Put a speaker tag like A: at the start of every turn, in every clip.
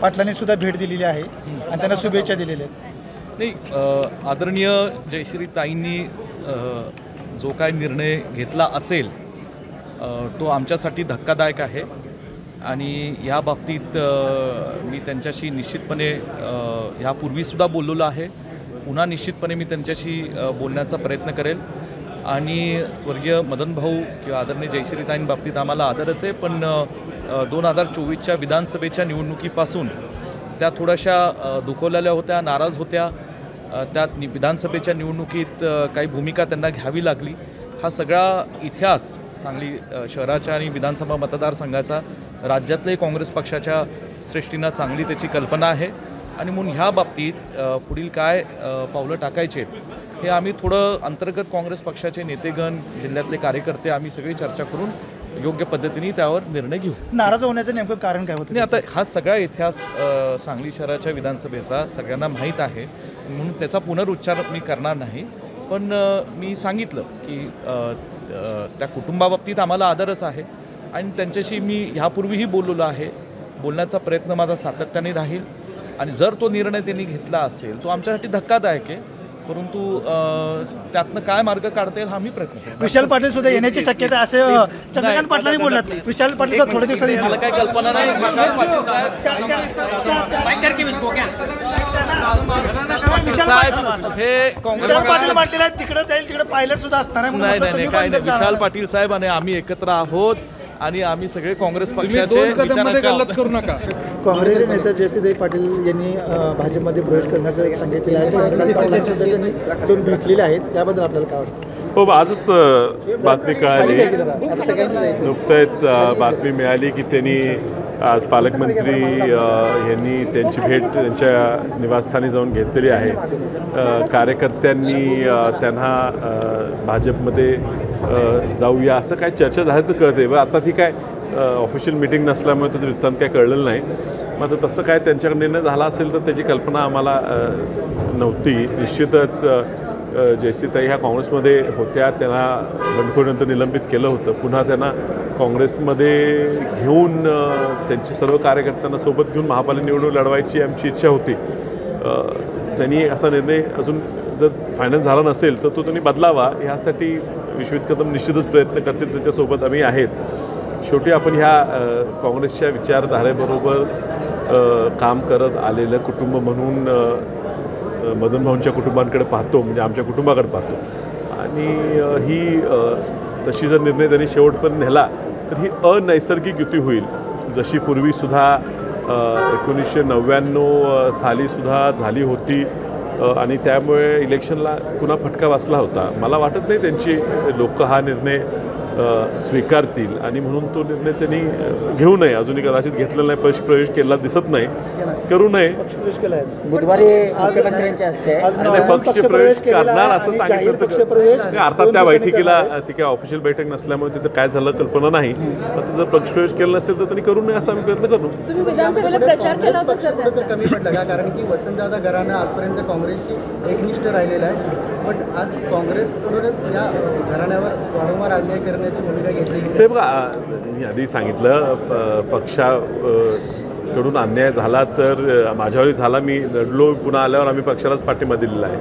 A: पाटलांनी सुद्धा भेट दिलेली आहे आणि त्यांना शुभेच्छा दिलेल्या आहेत।
B: नाही, आदरणीय जयश्रीताईंनी जो काय निर्णय घेतला असेल तो आमच्यासाठी धक्कादायक आहे आणि या बाबतीत मी त्यांच्याशी निश्चितपणे ह्यापूर्वीसुद्धा बोललेलो आहे, पुन्हा निश्चितपणे मी त्यांच्याशी बोलण्याचा प्रयत्न करेल। आणि स्वर्गीय मदन भाऊ किंवा आदरणीय जयश्रीताईंबाबतीत आम्हाला आदरच आहे, पण 2024च्या विधानसभेच्या निवडणुकीपासून त्या थोड्याशा दुखवलेल्या होत्या, नाराज होत्या। त्यात विधानसभेच्या निवडणुकीत काही भूमिका त्यांना घ्यावी लागली। हा सगळा इतिहास सांगली शहराच्या आणि विधानसभा मतदारसंघाचा राज्यातले काँग्रेस पक्षाच्या श्रेष्ठींना चांगली त्याची कल्पना आहे आणि म्हणून ह्या बाबतीत पुढील काय पावलं टाकायचे हे आम्ही थोडं अंतर्गत काँग्रेस पक्षाचे नेतेगण, जिल्ह्यातले कार्यकर्ते आम्ही सगळी चर्चा करून योग्य पद्धतीने त्यावर निर्णय घेऊ।
A: नाराज होण्याचं नेमकं कारण काय होतं?
B: नाही, आता हा सगळा इतिहास सांगली शहराच्या विधानसभेचा सगळ्यांना माहीत आहे, म्हणून त्याचा पुनरुच्चार मी करणार नाही। पण मी सांगितलं की त्या कुटुंबाबाबतीत आम्हाला आदरच आहे आणि त्यांच्याशी मी ह्यापूर्वीही बोललेलो आहे, बोलण्याचा प्रयत्न माझा सातत्याने राहील आणि जर तो निर्णय त्यांनी घेतला असेल तो आमच्यासाठी धक्कादायक आहे, परंतु त्यातनं काय मार्ग काढता येईल हा मी प्रयत्न करेन।
A: विशाल पाटील सुद्धा येण्याची शक्यता असे चंद्रकांत पाटलांनी बोललात। विशाल पाटील थोड्या दिवसांनी
B: मला काय कल्पना नाही। विशाल पाटील साहेब हे काँग्रेस
A: पाटील तिकडे जाईल, तिकडे पायलट सुद्धा असणार आहे।
B: नाही नाही काय नाही, विशाल पाटील साहेब आणि आम्ही एकत्र आहोत आणि आम्ही सगळे काँग्रेस पक्षाचे
C: करू नका।
A: काँग्रेसचे नेते जयश्रीताई पाटील यांनी भाजपमध्ये प्रवेश करण्याचं सांगितलेलं आहे, चंद्रकांत पाटलांनी सुद्धा त्यांनी दोन भेटलेले आहेत, त्याबद्दल आपल्याला काय वाटतं?
D: हो, आजच बातमी कळाली, नुकतंच बातमी मिळाली की त्यांनी आज पालकमंत्री यांनी त्यांची भेट त्यांच्या निवासस्थानी जाऊन घेतलेली आहे। कार्यकर्त्यांनी त्यांना भाजपमध्ये जाऊया असं काय चर्चा झाल्याचं कळते। आता ती काय ऑफिशियल मीटिंग नसल्यामुळे त्याचं वृत्तांत काय कळलेलं नाही। मग तसं काय त्यांच्याकडे निर्णय झाला असेल तर त्याची कल्पना आम्हाला नव्हती। निश्चितच जयश्रीताई ह्या काँग्रेसमध्ये होत्या, त्यांना बंडखोरीनंतर निलंबित केलं होतं, पुन्हा त्यांना काँग्रेसमध्ये घेऊन त्यांचे सर्व कार्यकर्त्यांना सोबत घेऊन महापालिका निवडणूक लढवायची आमची इच्छा होती। त्यांनी असा निर्णय अजून जर फायनल झाला नसेल तर तो त्यांनी बदलावा, ह्यासाठी विश्वजित कदम निश्चितच प्रयत्न करतील, त्याच्यासोबत आम्ही आहेत। शेवटी आपण ह्या काँग्रेसच्या विचारधारेबरोबर काम करत आलेलं कुटुंब म्हणून मदन भाऊंच्या कुटुंबांकडे पाहतो, म्हणजे आमच्या कुटुंबाकडे पाहतो आणि ही तशी जर निर्णय त्यांनी शेवटपर्यंत नेला तर ही अनैसर्गिक युती होईल, जशी पूर्वीसुद्धा 1999 सालीसुद्धा झाली होती आणि त्यामुळे इलेक्शनला पुन्हा फटका बसला होता। मला वाटत नाही त्यांची लोक हा निर्णय स्वीकारतील आणि म्हणून तो निर्णय त्यांनी घेऊ नये, अजूनही कदाचित घेतलेला नाही, प्रवेश केला दिसत नाही, करू नये।
E: बुधवारी मुख्यमंत्र्यांच्या हस्ते
D: पक्षप्रवेश करणार असं सांगितलं, अर्थात त्या बैठकीला ती काय ऑफिशियल बैठक नसल्यामुळे तिथं काय झालं कल्पना नाही। आता जर पक्षप्रवेश केला नसेल तर त्यांनी करू नये असा आम्ही प्रयत्न करू।
F: तुम्ही विधानसभेला प्रचार केला होता सर,
E: त्यांचं कमी पडलं का? कारण की वसंतदादा घराणं आजपर्यंत काँग्रेसची एकनिष्ठ राहिलेलं आहे, पण आज काँग्रेसकडूनच या घराण्यावर वारंवार अन्याय करण्याची भूमिका घेतली।
D: ते बघा, मी आधी सांगितलं पक्षाकडून अन्याय झाला तर माझ्यावरही झाला, मी लढलो, पुन्हा आल्यावर आम्ही पक्षालाच पाठिंबा दिलेला आहे।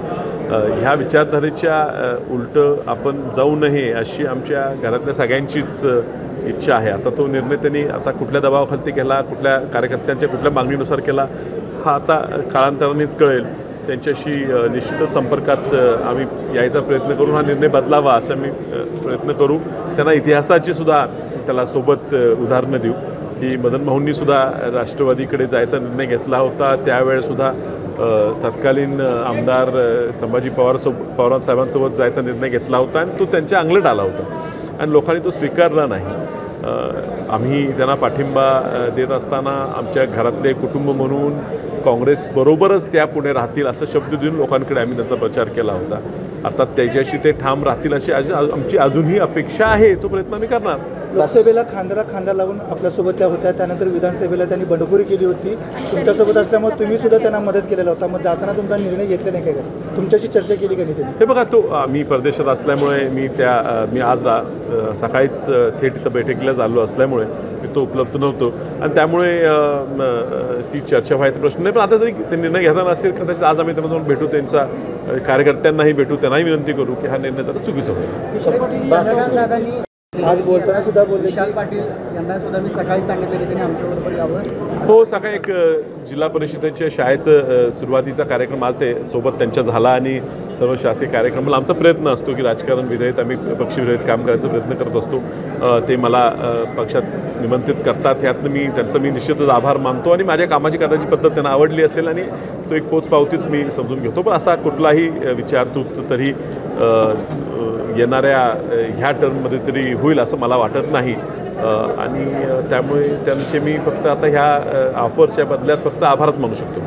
D: ह्या विचारधारेच्या उलटं आपण जाऊ नये अशी आमच्या घरातल्या सगळ्यांचीच इच्छा आहे। आता तो निर्णय त्यांनी आता कुठल्या दबावाखाली केला, कुठल्या कार्यकर्त्यांच्या कुठल्या मागणीनुसार केला, हा आता काळांतरानेच कळेल। त्यांच्याशी निश्चितच संपर्कात आम्ही यायचा प्रयत्न करून हा निर्णय बदलावा असं आम्ही प्रयत्न करू। त्यांना इतिहासाची सुद्धा त्याला सोबत उदाहरणं देऊ की मदन भाऊंनी सुद्धा राष्ट्रवादीकडे जायचा निर्णय घेतला होता, त्यावेळेसुद्धा तत्कालीन आमदार संभाजी पवार साहेबांसोबत जायचा निर्णय घेतला होता आणि तो त्यांच्या अंगलट आला होता आणि लोकांनी तो स्वीकारला नाही। आम्ही त्यांना पाठिंबा देत असताना आमच्या घरातले कुटुंब म्हणून काँग्रेसबरोबरच त्या पुढे राहतील असं शब्द देऊन लोकांकडे आम्ही त्यांचा प्रचार केला होता। आता त्याच्याशी ते ठाम राहतील अशी आमची अजूनही अपेक्षा आहे, तो प्रयत्न आम्ही करणार।
A: लोकसभेला खांद्याला खांदा लावून आपल्यासोबत त्या होत्या, त्यानंतर विधानसभेला त्यांनी बंडखोरी केली होती, तुमच्यासोबत असल्यामुळे तुम्ही सुद्धा त्यांना मदत केलेला होता। मग जाताना तुमचा निर्णय घेतला नाही काय, तुमच्याशी चर्चा केली का नाही?
D: हे बघा, तो मी परदेशात असल्यामुळे मी आज सकाळीच थेट इथं बैठकीला झालो असल्यामुळे मी नव्हतं, उपलब्ध नव्हतं आणि त्यामुळे ती चर्चा व्हायचा प्रश्न नाही. पण आता जरी ते निर्णय घेताना असेल कदाचित आज आम्ही त्यांना जाऊन भेटू, त्यांचा कार्यकर्त्यांनाही भेटू, त्यांनाही विनंती करू की हा निर्णय जरा चुकीचा होईल.
E: दादांनी
A: आज बोलताना सुद्धा बोलले
E: विशाल पाटील यांना सुद्धा मी सकाळी सांगितलं की त्यांनी आमच्याबरोबर यावं.
D: हो, सकाळी एक जिल्हा परिषदेच्या शाळेचं सुरुवातीचा कार्यक्रम आज ते सोबत त्यांच्या झाला आणि सर्व शासकीय कार्यक्रमाला आमचा प्रयत्न असतो की राजकारण विधेयक आम्ही पक्षविरहित काम करायचा प्रयत्न करत असतो. ते मला पक्षात निमंत्रित करतात, ह्यातनं मी त्यांचा निश्चितच आभार मानतो आणि माझ्या कामाची करण्याची पद्धत त्यांना आवडली असेल आणि तो एक पोचपावतीच मी समजून घेतो. पण असा कुठलाही विचार तरी येणाऱ्या ह्या टर्ममध्ये तरी होईल असं मला वाटत नाही आणि त्यामुळे त्यांचे मी फक्त आता ह्या ऑफर्सच्या बदल्यात फक्त आभारच मानू शकतो.